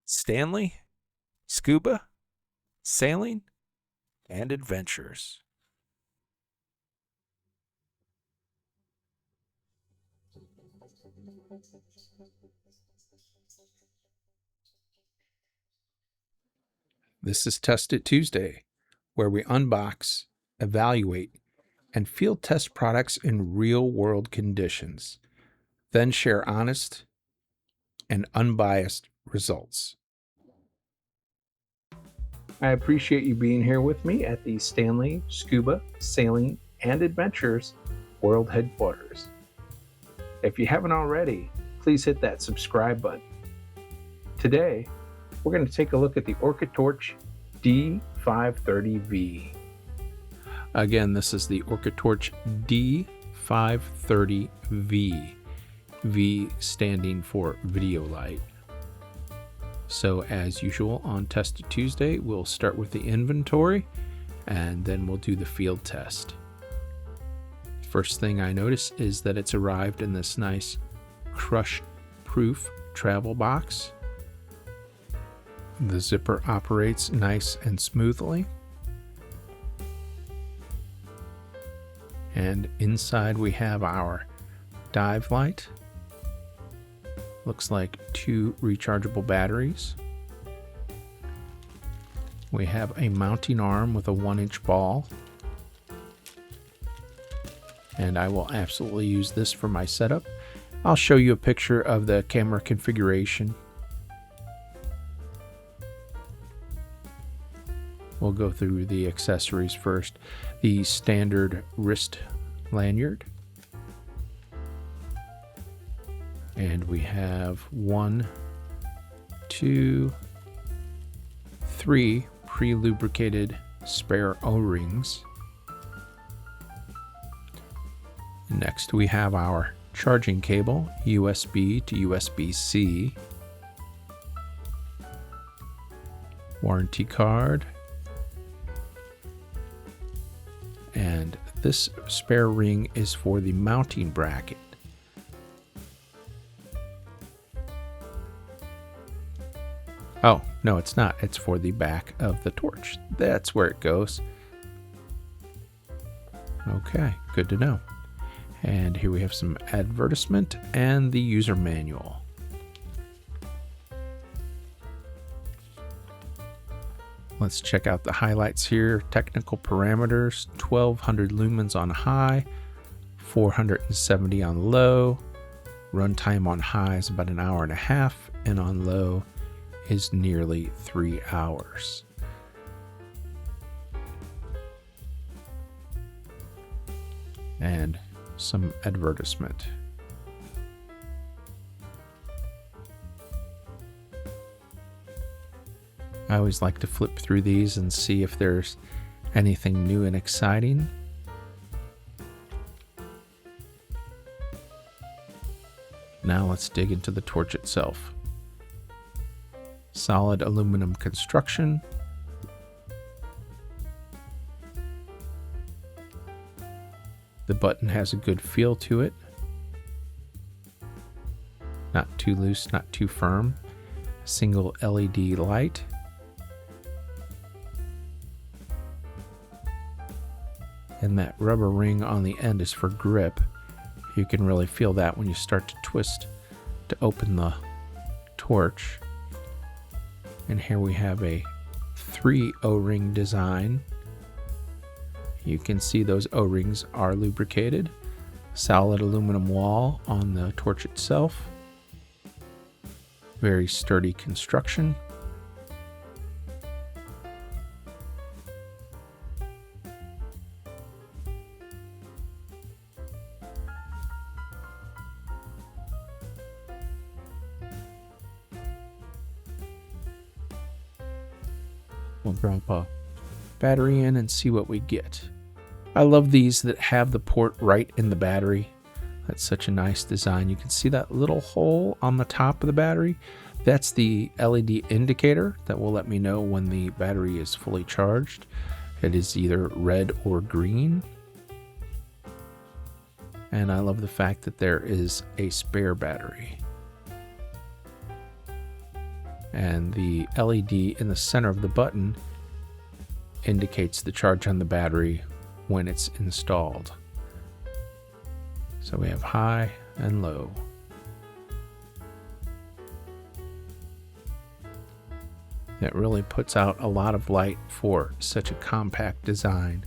Stanley, Scuba, Sailing, and Adventures. This is Test It Tuesday, where we unbox, evaluate, and field test products in real-world conditions, then share honest and unbiased results. I appreciate you being here with me at the Stanley, Scuba, Sailing, and Adventures World Headquarters. If you haven't already, please hit that subscribe button. Today, we're going to take a look at the OrcaTorch D530V. Again, this is the OrcaTorch D530V, V standing for video light. So as usual on Test It Tuesday, we'll start with the inventory and then we'll do the field test. First thing I notice is that it's arrived in this nice crush-proof travel box. The zipper operates nice and smoothly. And inside we have our dive light. Looks like 2 rechargeable batteries. We have a mounting arm with a 1-inch ball. And I will absolutely use this for my setup. I'll show you a picture of the camera configuration. We'll go through the accessories first. The standard wrist lanyard. And we have 1, 2, 3 pre-lubricated spare O-rings. Next we have our charging cable, USB to USB-C. Warranty card. And this spare ring is for the mounting bracket. Oh, no, it's not. It's for the back of the torch. That's where it goes. Okay, good to know. And here we have some advertisement and the user manual. Let's check out the highlights here. Technical parameters, 1200 lumens on high, 470 on low. Runtime on high is about 1.5 hours, and on low is nearly 3 hours. And some advertisement. I always like to flip through these and see if there's anything new and exciting. Now let's dig into the torch itself. Solid aluminum construction. The button has a good feel to it. Not too loose, not too firm. Single LED light. And that rubber ring on the end is for grip. You can really feel that when you start to twist to open the torch. And here we have a 3 O-ring design. You can see those O-rings are lubricated. Solid aluminum wall on the torch itself. Very sturdy construction. We'll drop a battery in and see what we get. I love these that have the port right in the battery. That's such a nice design. You can see that little hole on the top of the battery. That's the LED indicator that will let me know when the battery is fully charged. It is either red or green. And I love the fact that there is a spare battery. and the LED in the center of the button indicates the charge on the battery when it's installed. So we have high and low. It really puts out a lot of light for such a compact design.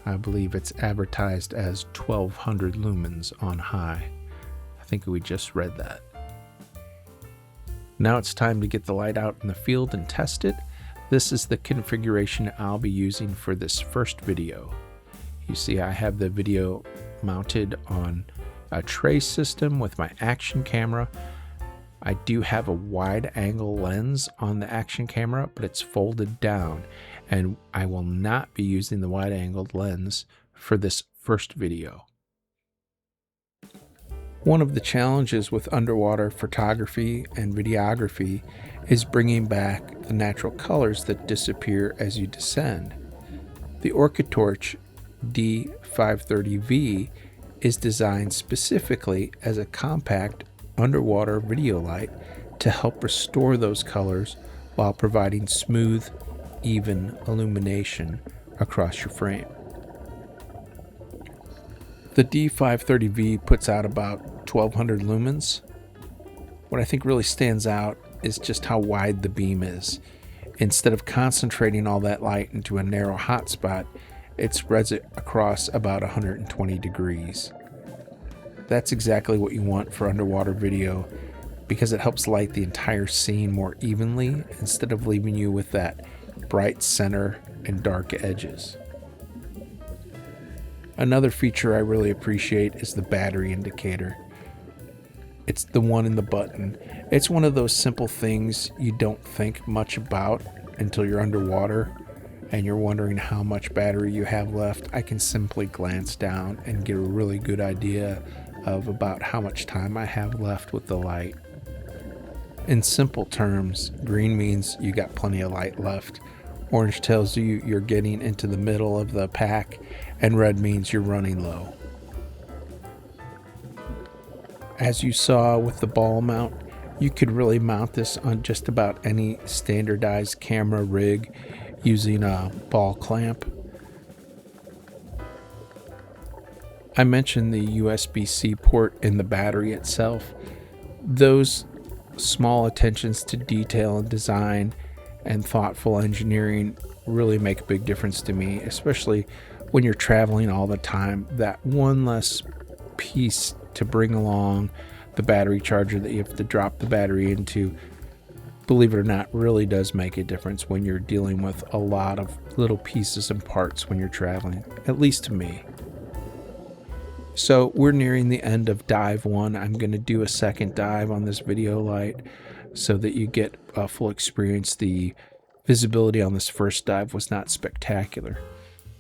I believe it's advertised as 1200 lumens on high. I think we just read that. Now it's time to get the light out in the field and test it. This is the configuration I'll be using for this first video. You see I have the video mounted on a tray system with my action camera. I do have a wide angle lens on the action camera, but it's folded down, and I will not be using the wide angled lens for this first video. One of the challenges with underwater photography and videography is bringing back the natural colors that disappear as you descend. The OrcaTorch D530V is designed specifically as a compact underwater video light to help restore those colors while providing smooth, even illumination across your frame. The D530V puts out about 1200 lumens. What I think really stands out is just how wide the beam is. Instead of concentrating all that light into a narrow hotspot, it spreads it across about 120 degrees. That's exactly what you want for underwater video because it helps light the entire scene more evenly instead of leaving you with that bright center and dark edges. Another feature I really appreciate is the battery indicator. It's the one in the button. It's one of those simple things you don't think much about until you're underwater and you're wondering how much battery you have left. I can simply glance down and get a really good idea of about how much time I have left with the light. In simple terms, green means you got plenty of light left. Orange tells you you're getting into the middle of the pack, and red means you're running low. As you saw with the ball mount, you could really mount this on just about any standardized camera rig using a ball clamp. I mentioned the USB-C port in the battery itself. Those small attentions to detail and design and thoughtful engineering really make a big difference to me, especially when you're traveling all the time. That one less piece to bring along, the battery charger that you have to drop the battery into, believe it or not, really does make a difference when you're dealing with a lot of little pieces and parts when you're traveling, at least to me. So we're nearing the end of dive 1. I'm going to do a second dive on this video light so that you get a full experience. The visibility on this first dive was not spectacular.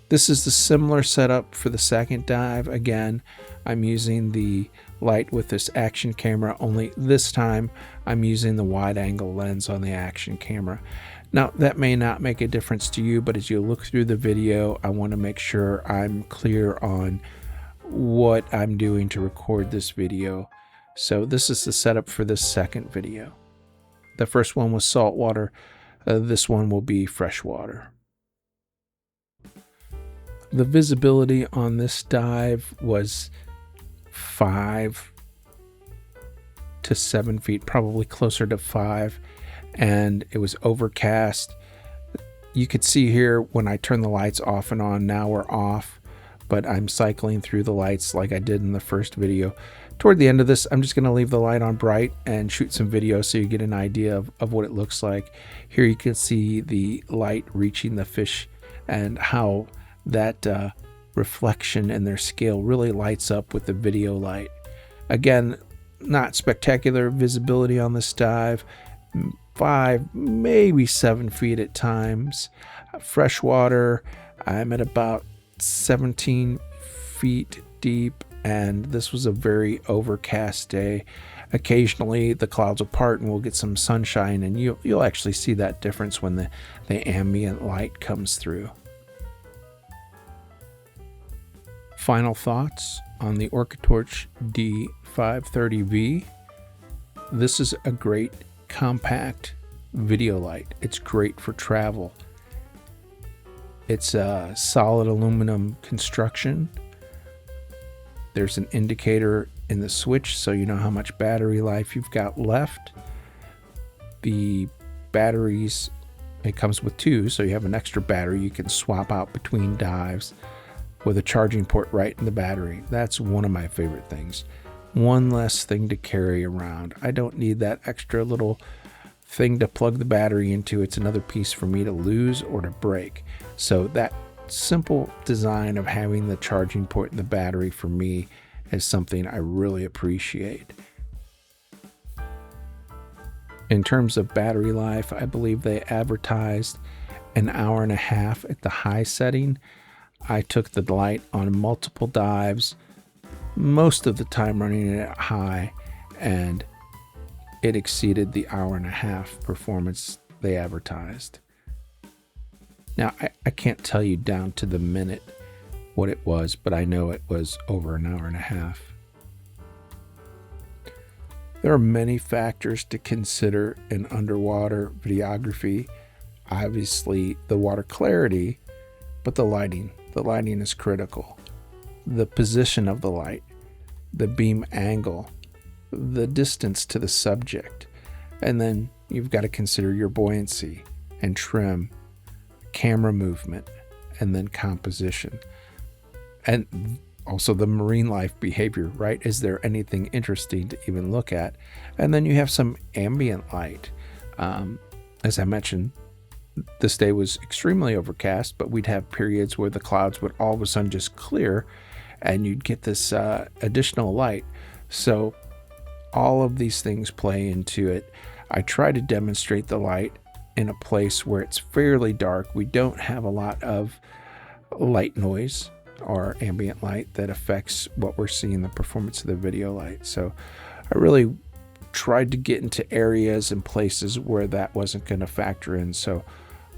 This is the similar setup for the second dive. Again, I'm using the light with this action camera, only this time I'm using the wide angle lens on the action camera. Now, that may not make a difference to you, but as you look through the video, I want to make sure I'm clear on what I'm doing to record this video. So this is the setup for this second video. The first one was saltwater. This one will be freshwater. The visibility on this dive was 5 to 7 feet, probably closer to 5, and it was overcast. You could see here when I turn the lights off and on, now we're off, but I'm cycling through the lights like I did in the first video. Toward the end of this, I'm just going to leave the light on bright and shoot some video so you get an idea of what it looks like. Here you can see the light reaching the fish and how that reflection and their scale really lights up with the video light. Again, not spectacular visibility on this dive, 5, maybe 7 feet at times. Freshwater, I'm at about 17 feet deep, and this was a very overcast day. Occasionally the clouds will part and we'll get some sunshine, and you'll actually see that difference when the ambient light comes through. Final thoughts on the OrcaTorch D530V. This is a great compact video light. It's great for travel. It's a solid aluminum construction. There's an indicator in the switch so you know how much battery life you've got left. The batteries, it comes with two, so you have an extra battery you can swap out between dives with a charging port right in the battery. That's one of my favorite things. One less thing to carry around. I don't need that extra little thing to plug the battery into. It's another piece for me to lose or to break. So that simple design of having the charging port in the battery for me is something I really appreciate. In terms of battery life, I believe they advertised an hour and a half at the high setting. I took the light on multiple dives, most of the time running it at high, and it exceeded the hour and a half performance they advertised. Now, I can't tell you down to the minute what it was, but I know it was over an hour and a half. There are many factors to consider in underwater videography. Obviously, the water clarity, but the lighting. The lighting is critical. The position of the light, the beam angle, the distance to the subject, and then you've got to consider your buoyancy and trim, camera movement, and then composition. And also the marine life behavior, right? Is there anything interesting to even look at? And then you have some ambient light. As I mentioned, this day was extremely overcast, but we'd have periods where the clouds would all of a sudden just clear and you'd get this additional light. So all of these things play into it. I try to demonstrate the light in a place where it's fairly dark. We don't have a lot of light noise or ambient light that affects what we're seeing, the performance of the video light. So I really tried to get into areas and places where that wasn't going to factor in. So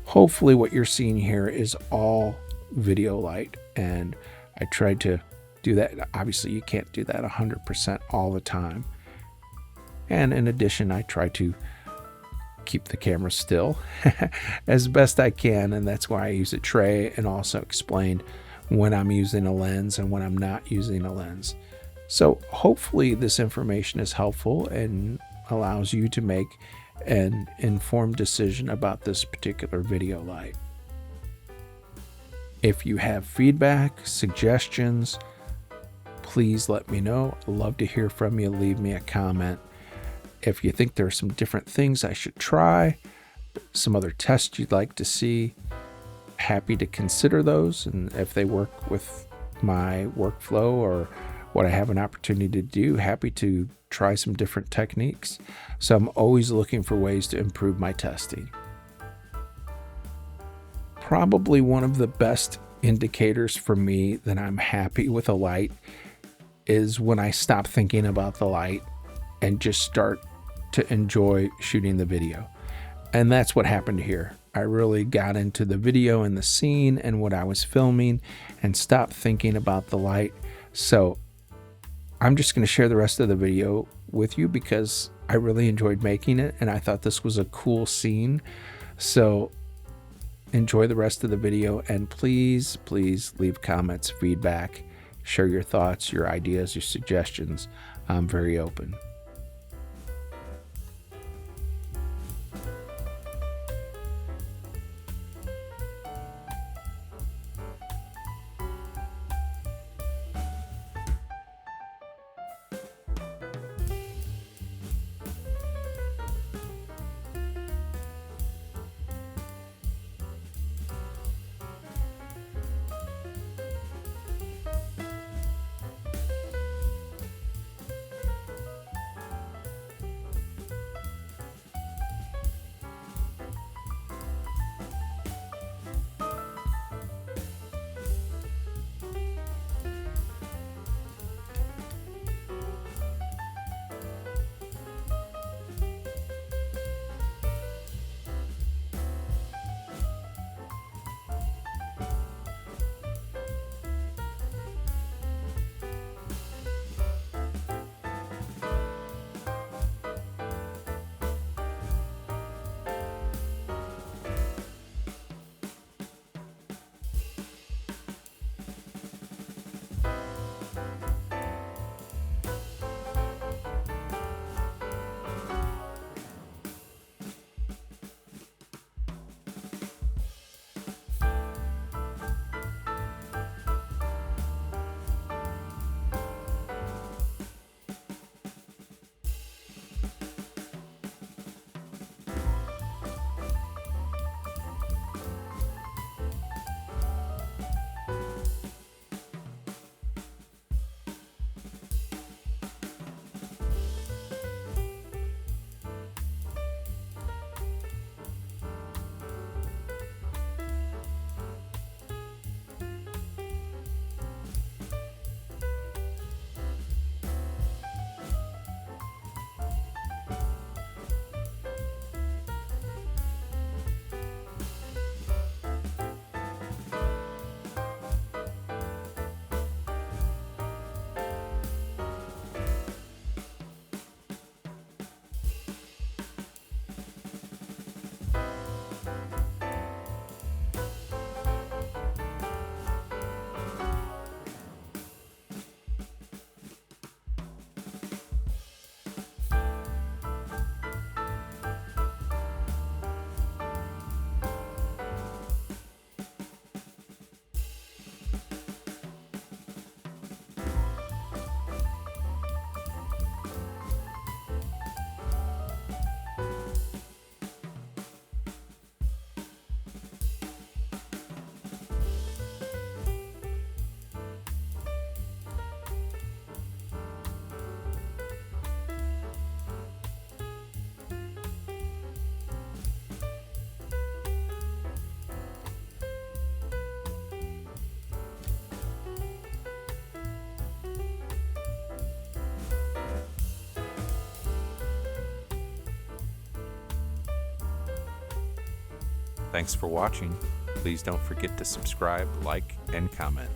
hopefully what you're seeing here is all video light, and I tried to do that. Obviously you can't do that 100% all the time. And in addition, I try to keep the camera still as best I can, and that's why I use a tray, and also explained when I'm using a lens and when I'm not using a lens. So hopefully this information is helpful and allows you to make an informed decision about this particular video light. If you have feedback, suggestions, please let me know. I'd love to hear from you. Leave me a comment. If you think there are some different things I should try, some other tests you'd like to see, happy to consider those. And if they work with my workflow or what I have an opportunity to do, happy to try some different techniques. So I'm always looking for ways to improve my testing. Probably one of the best indicators for me that I'm happy with a light is when I stop thinking about the light and just start to enjoy shooting the video. And that's what happened here. I really got into the video and the scene and what I was filming and stopped thinking about the light. So I'm just going to share the rest of the video with you because I really enjoyed making it and I thought this was a cool scene. So enjoy the rest of the video, and please leave comments, feedback, share your thoughts, your ideas, your suggestions. I'm very open. Thanks for watching. Please don't forget to subscribe, like, and comment.